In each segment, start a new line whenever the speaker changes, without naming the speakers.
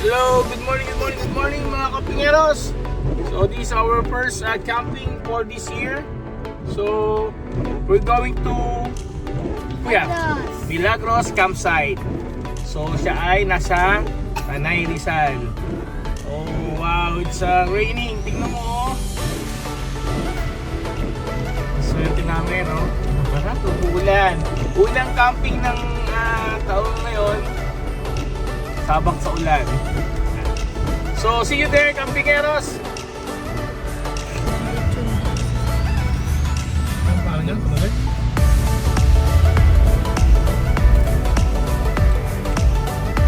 Hello, good morning mga kapingeros. So this is our first camping for this year. So we're going to Milagros campsite. So siya ay nasa Tanay Rizal. Oh wow, it's raining. Tingnan mo. Swerte namin, no? Para uulan. Unang camping ng taon ngayon. Sabak sa ulan. So, see you there, campingeros!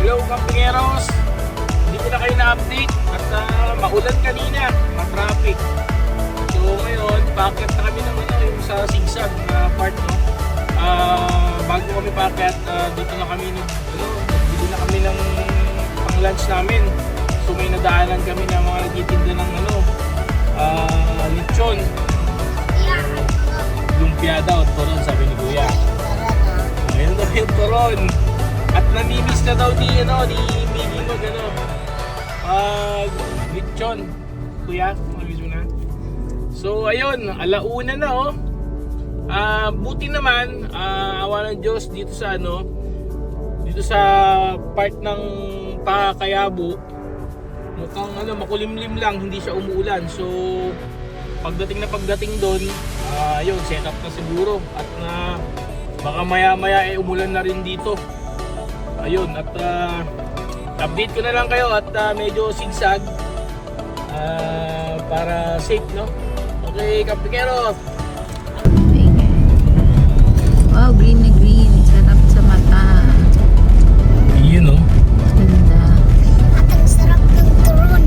Hello, campingeros! Hindi ko na kayo na-update at maulan kanina, ma-traffic. So, ngayon, paakyat na kami ng yung sa zigzag na part, no? Bago kami paakyat, dito na kami nagbili na kami ng pang-lunch namin. So may nadaanan kami ng mga nagtitinda ng lechon. Lumpia daw, turon, sabi ni Kuya. Ayun daw yung turon. At namimiss na daw ni Mini mo lechon. Kuya, namimiss mo na. So ayun, alauna na buti naman, awa ng Diyos dito sa part ng Pakayabo, mukhang makulimlim lang, hindi siya umuulan. So pagdating doon, yun, set up na siguro at baka maya umulan na rin dito. Ayun, at update ko na lang kayo at medyo sigsag para safe, no? Okay, kapikero.
Wow, green na green. Sarap sa mata.
Yun, no?
Ganda.
At ang sarap ng turon.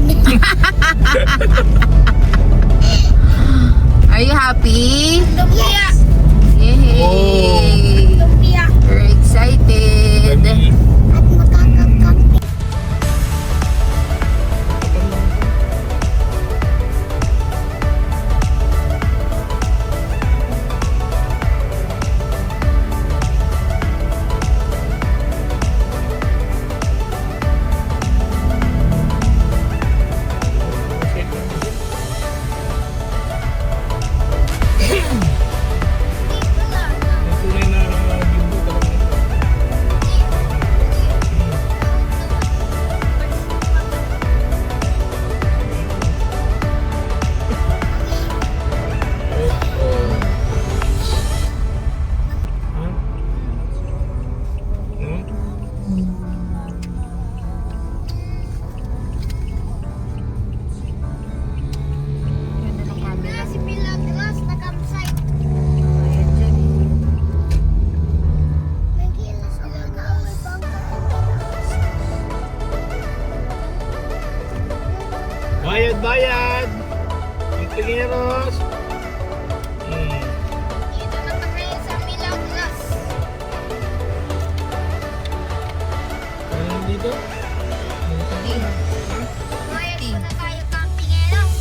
Are you happy?
Lumpia.
Yay!
Oh.
Lumpia.
We're excited.
At makakakamping. Si Milagros na campsite. Nagila sila na may bangka.
Bayad! Kapingeros!
Dito na kami sa Milagros.
Dito?
Bayad muna tayo campingeros.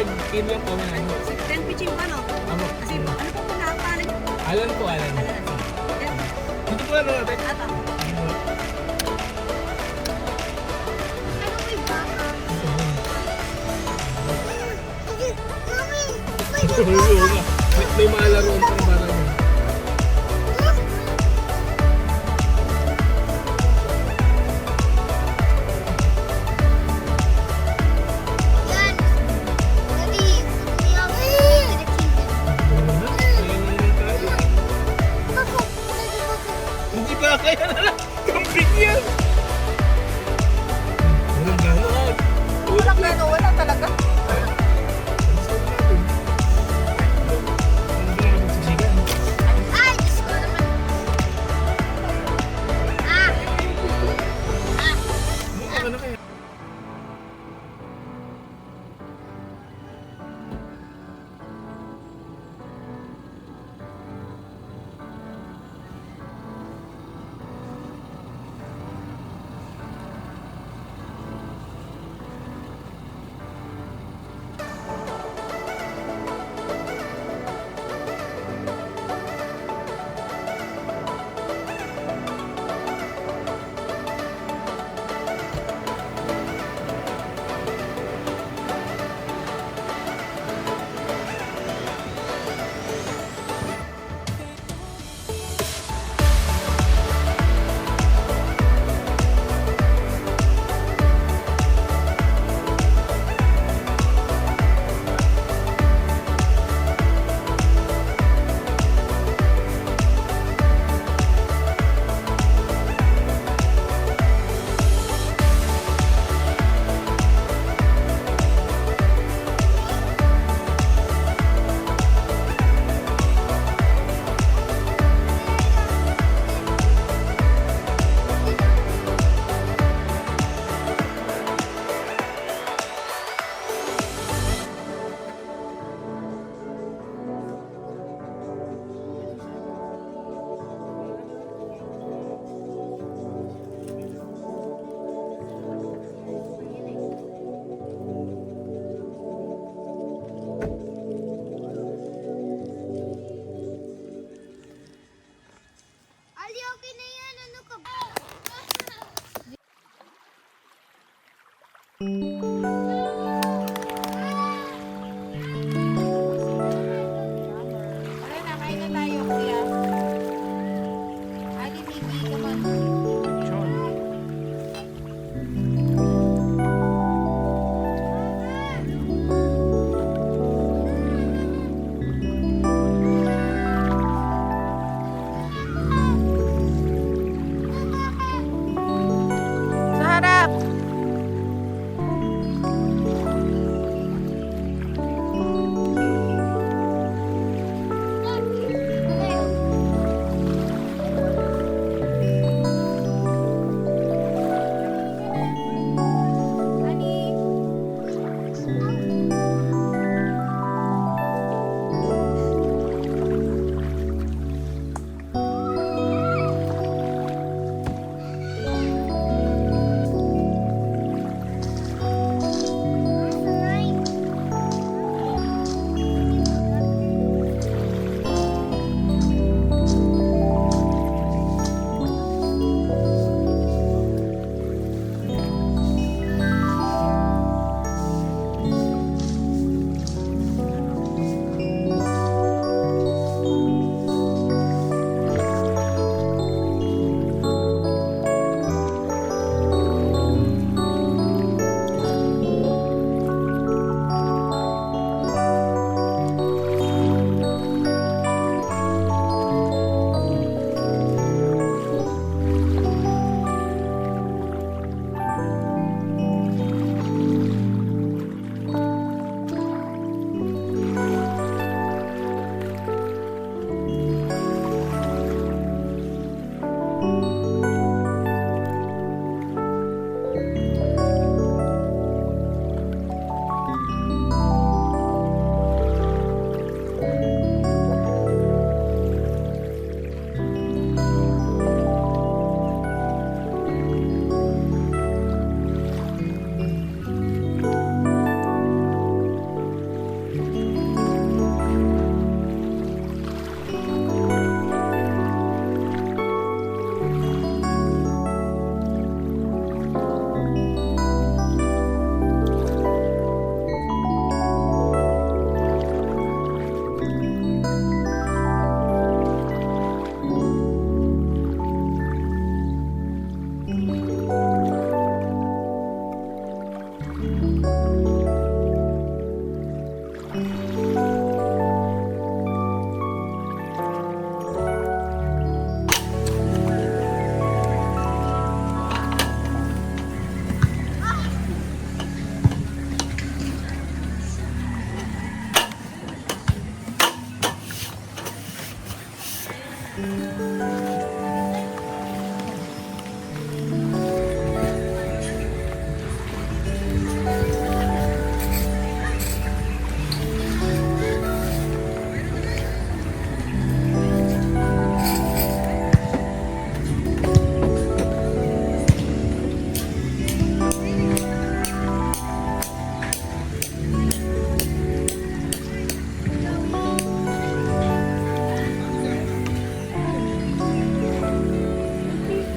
nag-team lang kami na ano.
Then pitching pa, no?
Ano?
Kasi ano po pinapalit?
Alan po, alan. Dito po ano, ate.
Ata.
Ano may baka? Mami,
Oo nga. May malaroon pang bata mo.
yan. Daddy, we are going to the kingdom. Bako, daddy, bako.
Hindi ba kaya na lang? Kambing yan! Walang gano'n.
Walang gano'n, wala talaga.
Sige.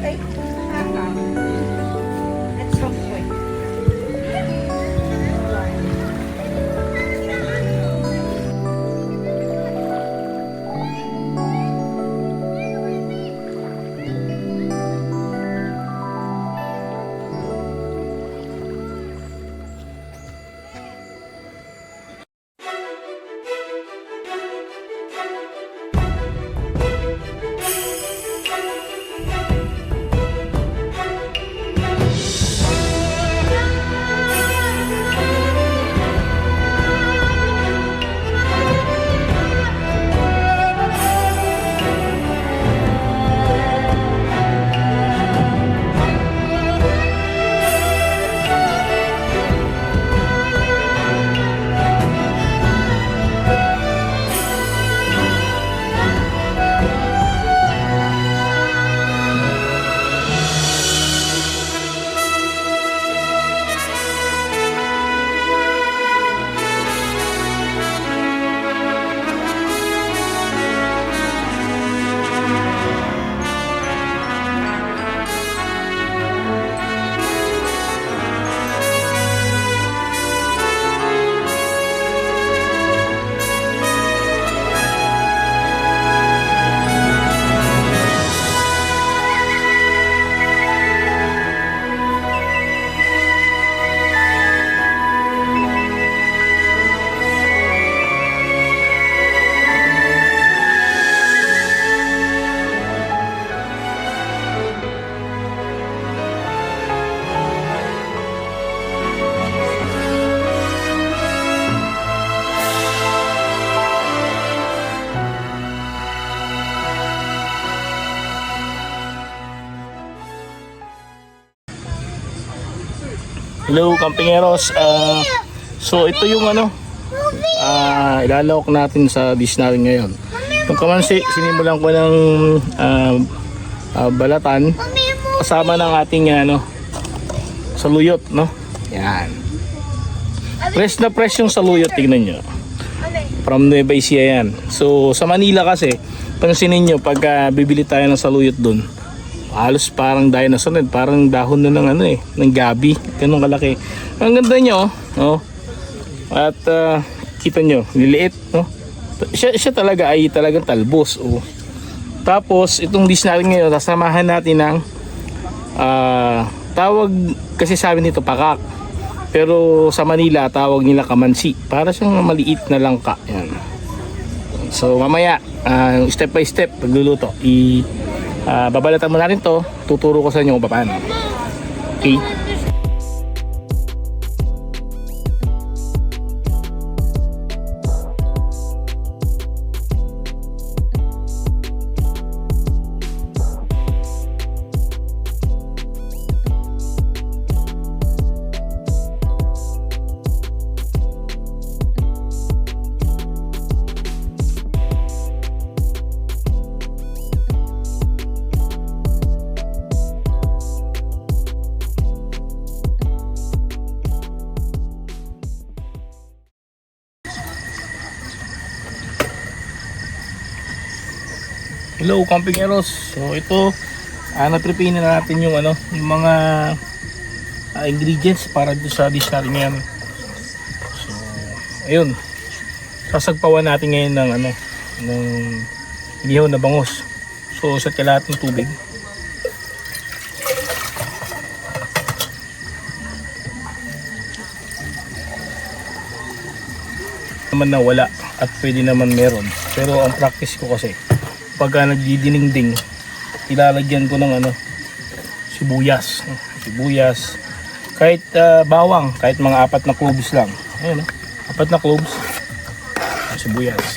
Ay, at some point.
Hello, Campingeros. So ito yung ano, ilalawak natin sa dish natin ngayon. Yung kamansi, sinimulan ko ng balatan kasama ng ating saluyot, no? Yan. Fresh na fresh yung saluyot, tignan nyo. From Nueva Ecija yan. So sa Manila kasi, pansinin nyo, pag bibili tayo ng saluyot dun, halos parang dinosaur, parang dahon na ng ng gabi, ganun kalaki. Ang ganda nyo, oh. At kita nyo, liliit, no? Siya talaga ay talagang talbos, oh. Tapos itong dish natin ngayon, sasamahan natin ng tawag kasi sabi nito pakak, pero sa Manila tawag nila kamansi, para siyang maliit na langka. Yan. So mamaya step by step pagluluto, babalatan mo natin to, tuturo ko sa inyo kung paano. Okay. Hello, Campingeros. So ito, na-prepare na natin yung yung mga ingredients para dito sa dish natin ngayon. So ayun, sasagpawan natin ngayon ng ng inihaw na bangus. So set ka lahat ng tubig. Naman na wala at pwede naman meron, pero ang practice ko kasi pagka nagdidinengding, ilalagyan ko ng sibuyas, kahit bawang, kahit mga 4 na cloves lang. Ayun, 4 na cloves sibuyas.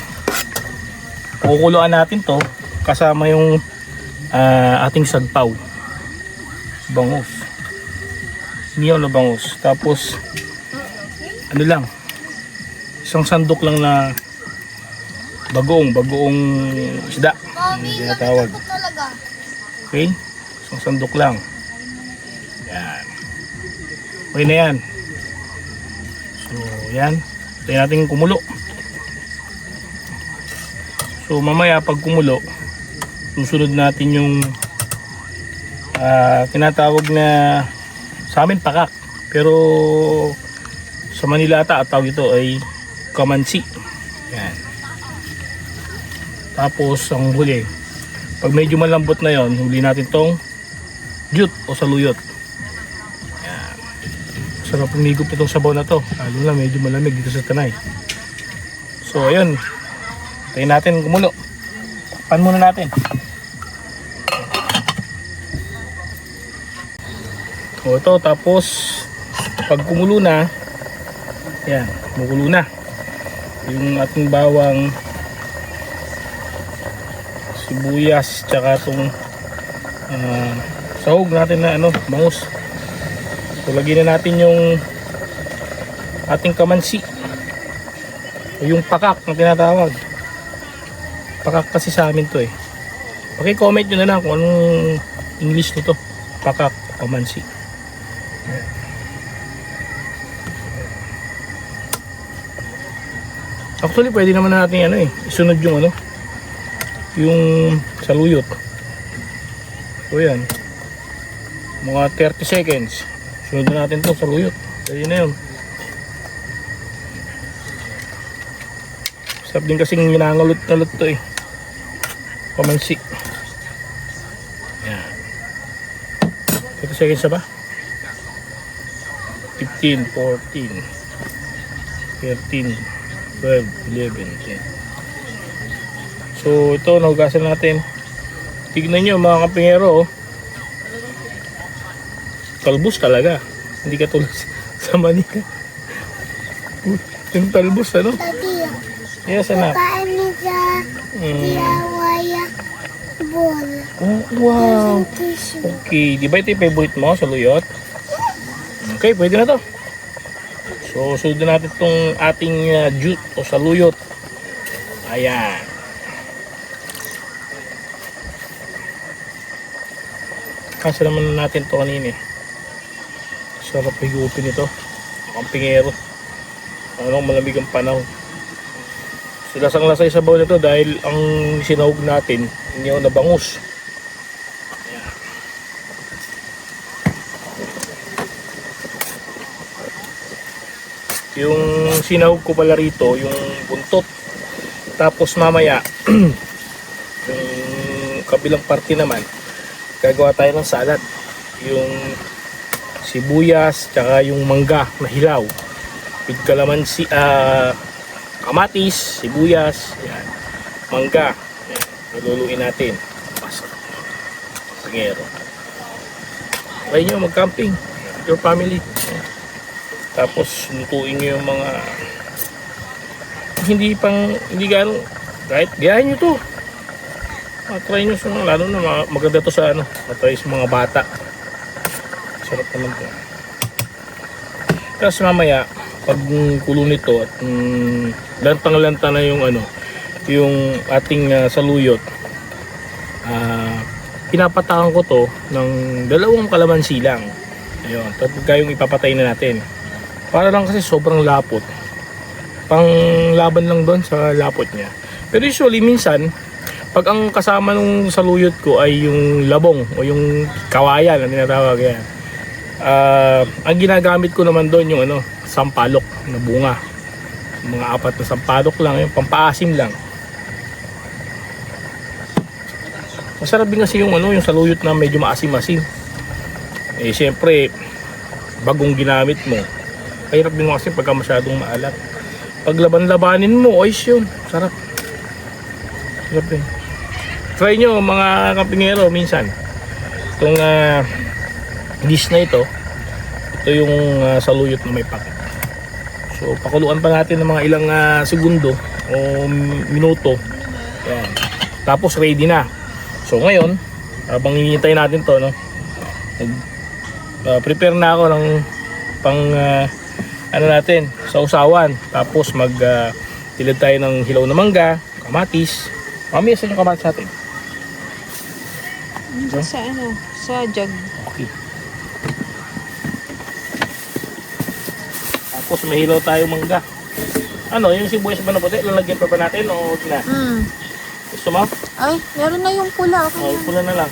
Kukuluan natin to kasama yung ating sagpaw. Bangus. Niyaw na bangus. Tapos ano lang, isang sandok lang na bagoong isda.
Mami,
Yung tinatawag.
ko talaga.
Okay? Isang sandok lang. Yan. Okay na yan. So, yan. Tayo natin kumulo. So, mamaya pag kumulo, susunod natin yung tinatawag na sa amin pakak. Pero sa Manila ata at tawag ito ay kamansi. Yan. Tapos ang huli, pag medyo malambot na yon, huli natin tong jute o saluyot. Yan. Sarap umigop itong sabaw na to. Lalo na medyo malamig dito sa Tanay. So ayun, tayo natin kumulo. Pan muna natin. O ito, tapos pag kumulo na, yan, kumukulo na yung ating bawang, sibuyas, tsaka itong sahog natin na bangus. So lagyan na natin yung ating kamansi o yung pakak na tinatawag. Pakak kasi sa amin to eh. Okay, comment nyo na lang kung anong English nito. Pakak, kamansi. Actually pwede naman natin isunod yung yung saluyot. So yan, mga 30 seconds sunod na natin to saluyot. Pwede na yun. Sarap din kasing ginangalot-nalot to kamansi. Yan, 30 seconds na ba? 15, 14, 13, 12, 11, 10. So ito, nahugasan natin. Tignan nyo mga kapingero, talbos talaga. Hindi katulad sa Manila. Yung talbos
Tadi,
Yes, anak.
kain niya waya bol.
Oh, wow.
Tissue.
Okay, di ba ito yung favorite mo, saluyot? Okay, pwede na to. So sunod natin itong ating jute o saluyot. Ayan. Kasi naman natin ito kanina. Sarap higupin ito. Ang pingero. Anong malamig ang panahon. Lasang-lasa yung sabaw nito dahil ang sinahog natin hindi na bangus. Ayan. Yung sinahog ko pala rito, yung buntot. Tapos mamaya yung kabilang parte naman gagawa tayo ng salad. Yung sibuyas, tsaka yung mangga na hilaw. With kalamansi, kamatis, sibuyas, yan, mangga. Yan, niluluin natin. Pasok. Pingero. Try nyo mag-camping with your family. Yan. Tapos lutuin nyo yung mga hindi gano'n, kahit gayahin nyo to. Try nyo sa lalo na maganda to sa matry sa mga bata. Sarap naman to. Tapos mamaya pag kulo nito at lantang-lanta na yung yung ating saluyot, pinapatakan ko to ng 2 kalamansi lang. Ayun, tapos yung ipapatay na natin. Para lang kasi sobrang lapot. Pang laban lang doon sa lapot niya. Pero usually minsan pag ang kasama nung saluyot ko ay yung labong o yung kawayan na tinatawag yan, ang ginagamit ko naman doon yung sampalok na bunga. Mga 4 na sampalok lang, yung pampaasim lang. Masarap din kasi yung yung saluyot na medyo maasim-asim. Eh syempre bagong ginamit mo, mahirap din kasi pagka masyadong maalat. Pag laban-labanin mo, ayos yun, sarap. Sarap din. Try nyo mga kapingero minsan itong dish na ito yung saluyot na may pakit. So pakuluan pa natin ng mga ilang segundo o minuto. Yan. Tapos ready na. So ngayon, habang hinihintay natin to, no, prepare na ako ng pang ano natin, sausawan. Tapos tilid tayo ng hilaw na mangga, kamatis. Mamaya saan yung kamatis natin?
Sa ano? Sa jug.
Okay. Tapos may hilaw tayo mangga. Ano, yung sibuyas ba na puti? Lalagyan pa ba natin o huwag na? Gusto mo?
Ay, meron na yung pula. Okay
Oh,
na.
pula na lang.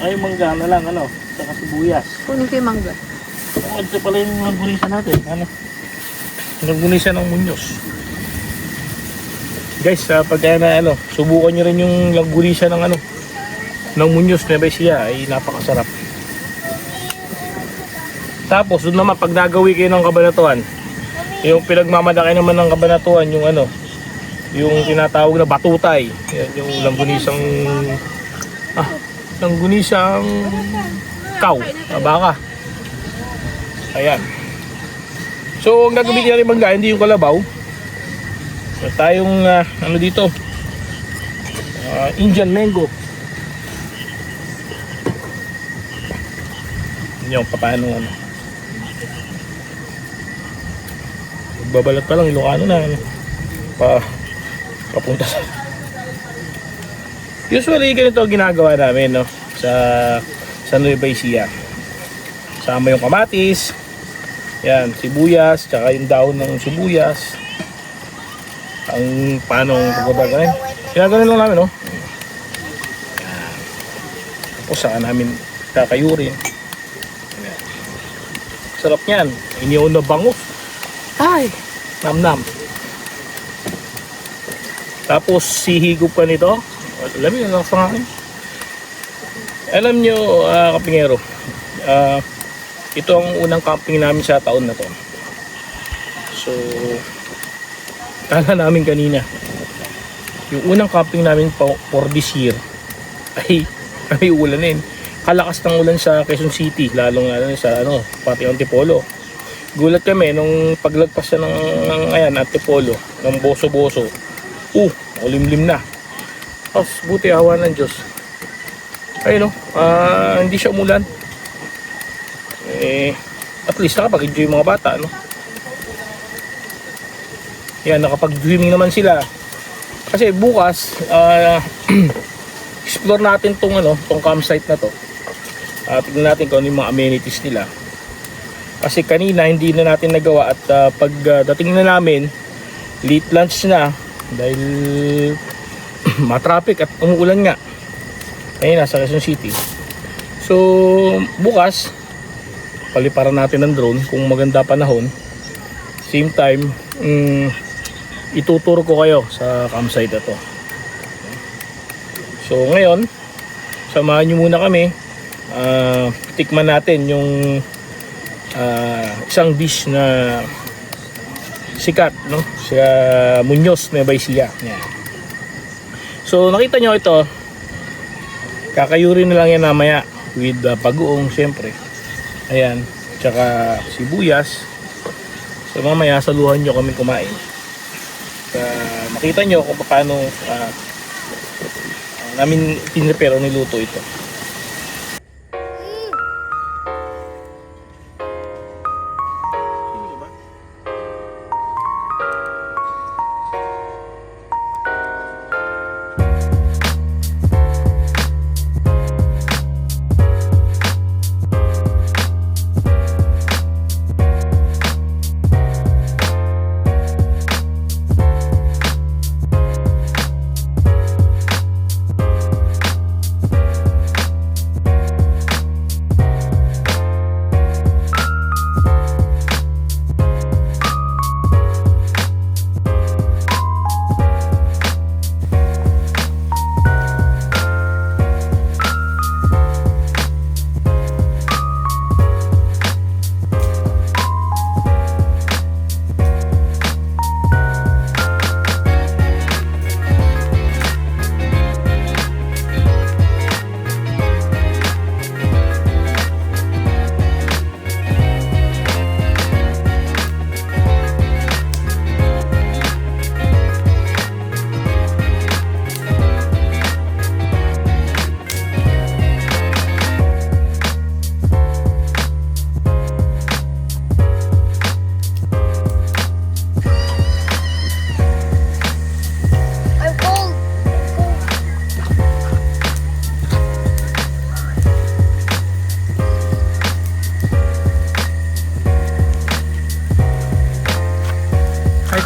Ay, mangga na lang, ano? Saka sibuyas.
Kunin ko yung mangga.
Oh, ito pala yung langgunisa natin. Ano? Langgunisa ng Muñoz. Guys, pag na ano, subukan nyo rin yung langgunisa ng ano, ng Muñoz na Ecija, ay napakasarap. Tapos doon naman pag nagawi kayo ng Cabanatuan, yung pinagmamadaki naman ng Cabanatuan, yung ano, yung tinatawag na batutay. Yan, yung langgunisang langgunisang cow, baka. Ayan. So, ang gagawin niya rin mangga, hindi yung kalabaw. So, tayong ano dito, Indian mango. Yun yung paano ano. Babalat pa lang, Ilocano na ano. Papunta sa usually ganito ginagawa namin, no, sa Nueva Ecija. Sama yung kamatis, yan, sibuyas, tsaka yung dahon ng sibuyas. Ang paano pagbabagayin. Ginagawa lang namin, no. Tapos saka namin kakayurin. Yan. Sarap niyan. Iniyaw na bangus. Ay, nam-nam. Tapos sihigop ka nito. Alam mo, lang sa akin. Alam nyo, kapingero, ito ang unang camping namin sa taon na to. So, kala namin kanina, yung unang camping namin for this year ay may ulanin. Kalakas ng ulan sa Quezon City, lalong sa ano, pati Antipolo. Gulat kami nung paglagpas na ng Antipolo, ng Boso-Boso. Ulimlim na. Tapos buti awa ng Diyos. Ayun, no, hindi siya umulan. At least nakapag-enjoy yung mga bata, no. Yan, nakapag-swimming naman sila. Kasi bukas, explore natin tong campsite na to. Tignan natin kung ano yung mga amenities nila. Kasi kanina hindi na natin nagawa at pagdating na namin, late lunch na dahil matraffic at umuulan nga. Ayun, nasa Quezon City. So, bukas, paliparan natin ng drone kung maganda panahon. Same time, ituturo ko kayo sa campsite na to. So, ngayon, samahan nyo muna kami. Tikman natin yung isang dish na sikat, no, sa Muñoz, Nueva Ecija. Yan. So nakita nyo ito, kakayurin na lang yan namaya with bagoong syempre. Ayan, tsaka sibuyas. So mamaya saluhan nyo kami kumain. Makita nyo kung paano namin pinrepero niluto ito.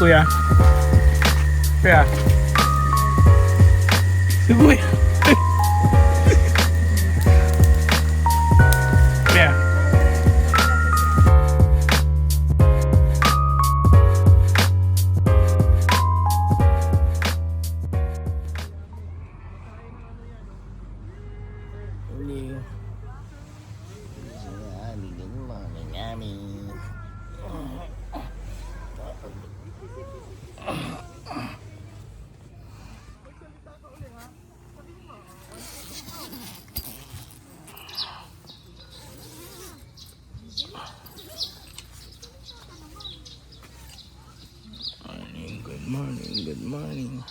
kuya. Kuya. Si kuya. Kuya. Good morning, good morning.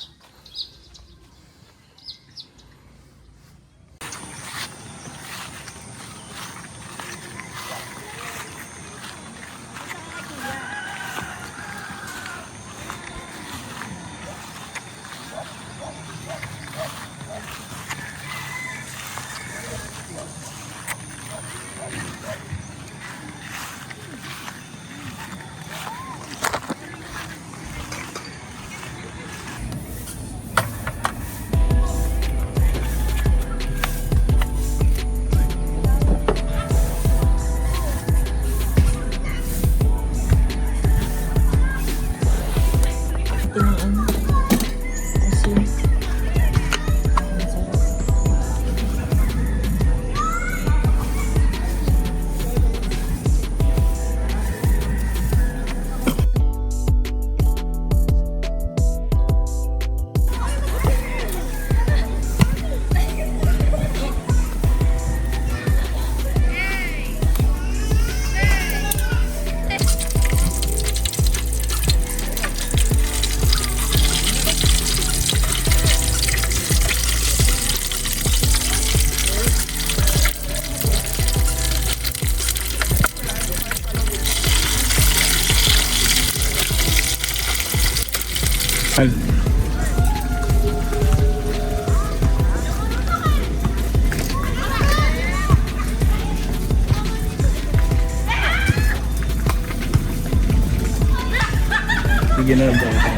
Bigyan na lang daw ito.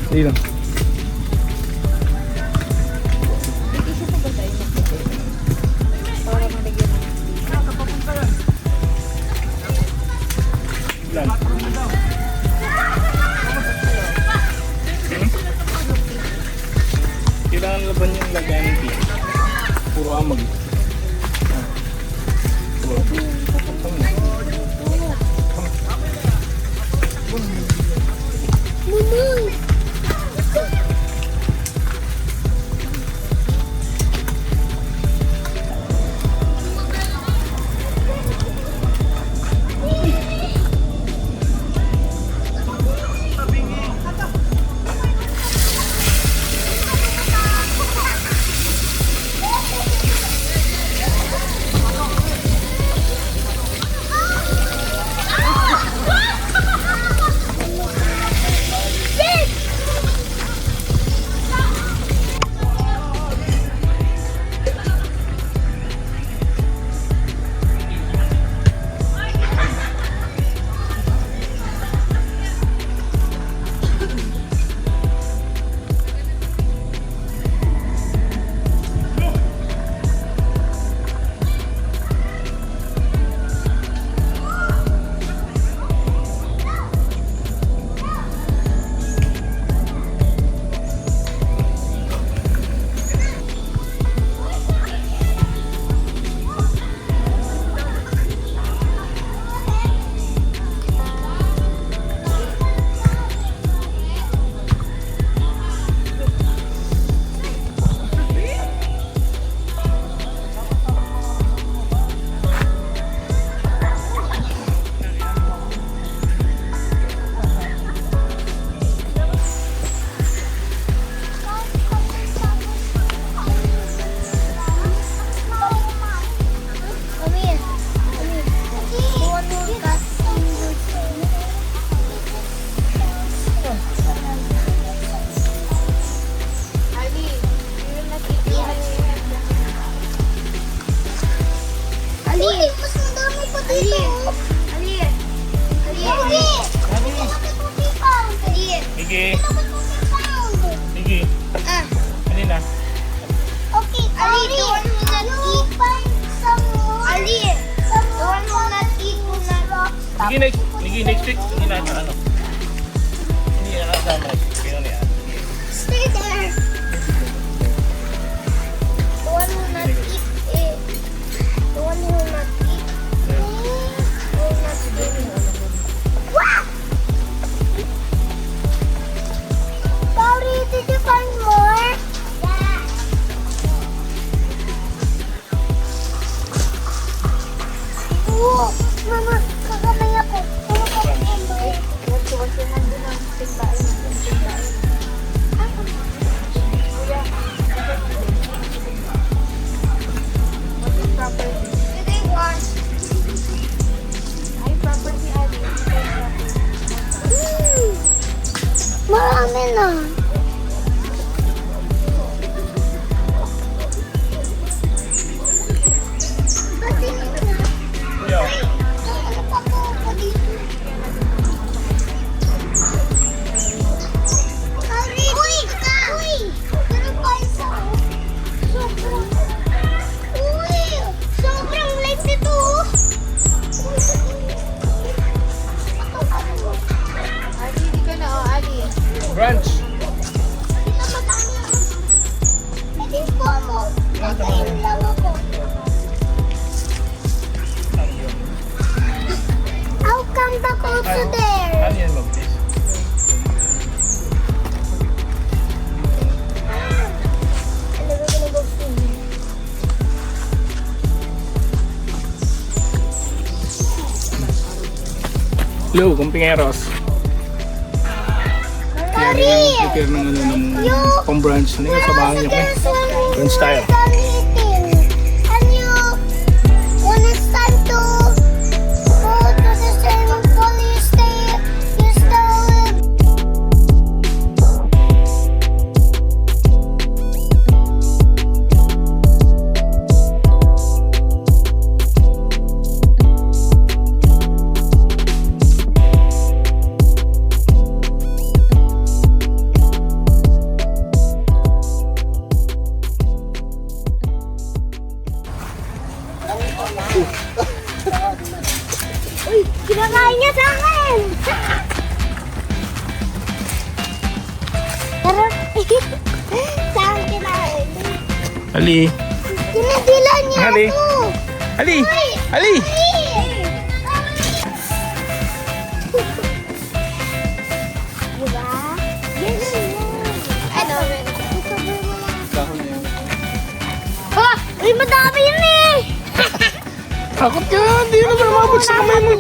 Hindi lang. Ilan? Kailangan laban yung lagayan ng tissue. Puro amag.
Mumung.
Sige, next week. Hindi na ano. Hindi na kasama. Pero niya.
Stay there. The one who not eat it. The one who not eat will not stay. Wow! Sorry, did you find more? Yeah. Oh, Mama, kakamay ako. Ano ka kakamay? Did they wash? Marami na. Pati na.
Yeah. Brunch.
I'll come back also there.
Ano yan, Ma'am? Please.
And then we're gonna go swimming.
Hello, kumpineros. Yan yung prepare ng ano ng pang-brunch. Ano yung sabahan niyo ko? Brunch tayo.
And you, when it's time to go to the swimming pool, you stay with. Uy, kinakain niya sa akin! Tara! Sa akin kinain.
Ali.
Kinadilan niya
Ali.
ako!
Ali. Ali.
Diba? Ganun yan. Ano? Ah! Uy, madami yun eh!
Takot ka. Hindi na ba mabot sa kamay mo?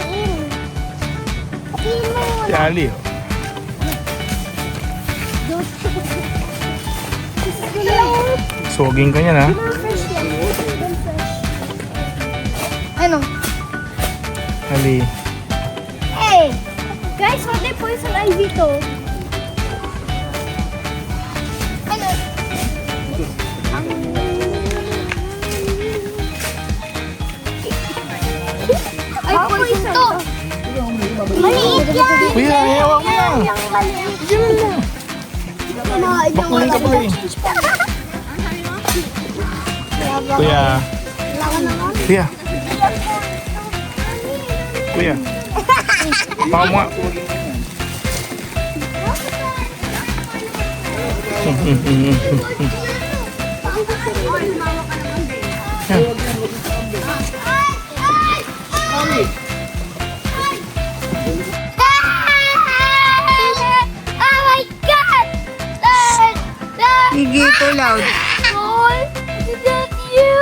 Si Ali. Oh. Soging ka niyan, ha?
Ano?
Ali.
Hey! Guys, what may poison ivy to? Ano? Ay, poison to! Maliit yan!
Kuya, hewak mo na.
Yung maliit.
Sige mo. Bakulin ka pa eh. Kuya. Kuya. Kuya. Baka mo nga.
Oh my God!
Sige, ito loud.
Boy, is that you?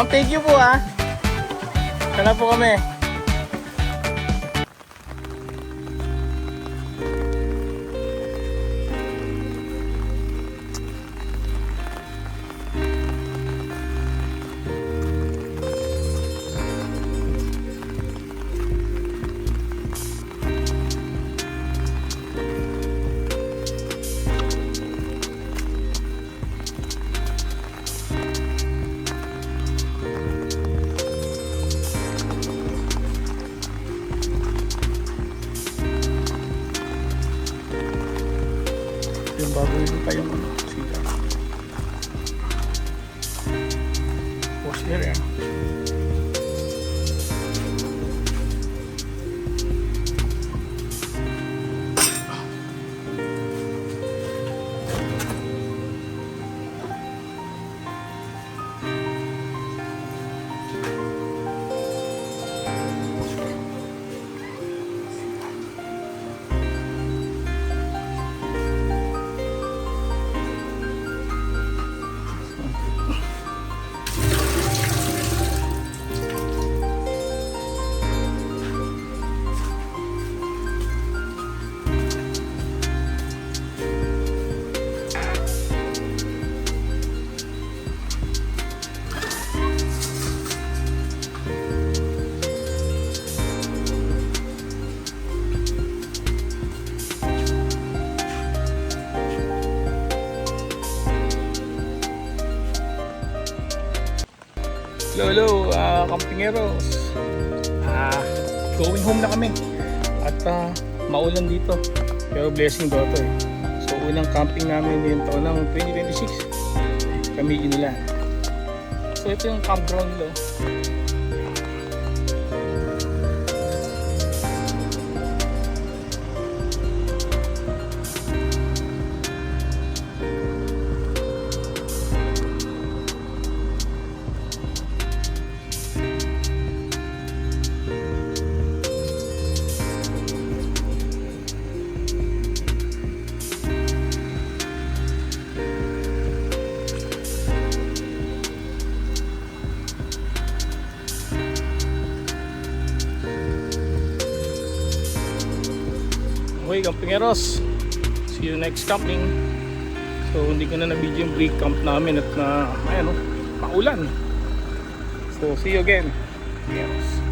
Ma'am, thank you po ha. Sana po kami. Yung bago yun pa yung sila. Post area. Hello, Campingeros. Going home na kami. At maulan dito. Pero blessing daw ito eh. So unang camping namin yung taon ng 2026. Kami inulan. So ito yung campground nila. Okay, Campingeros. See you next camping. So hindi ko na na-video yung break camp namin at na, ayan o, paulan. So see you again, Campingeros.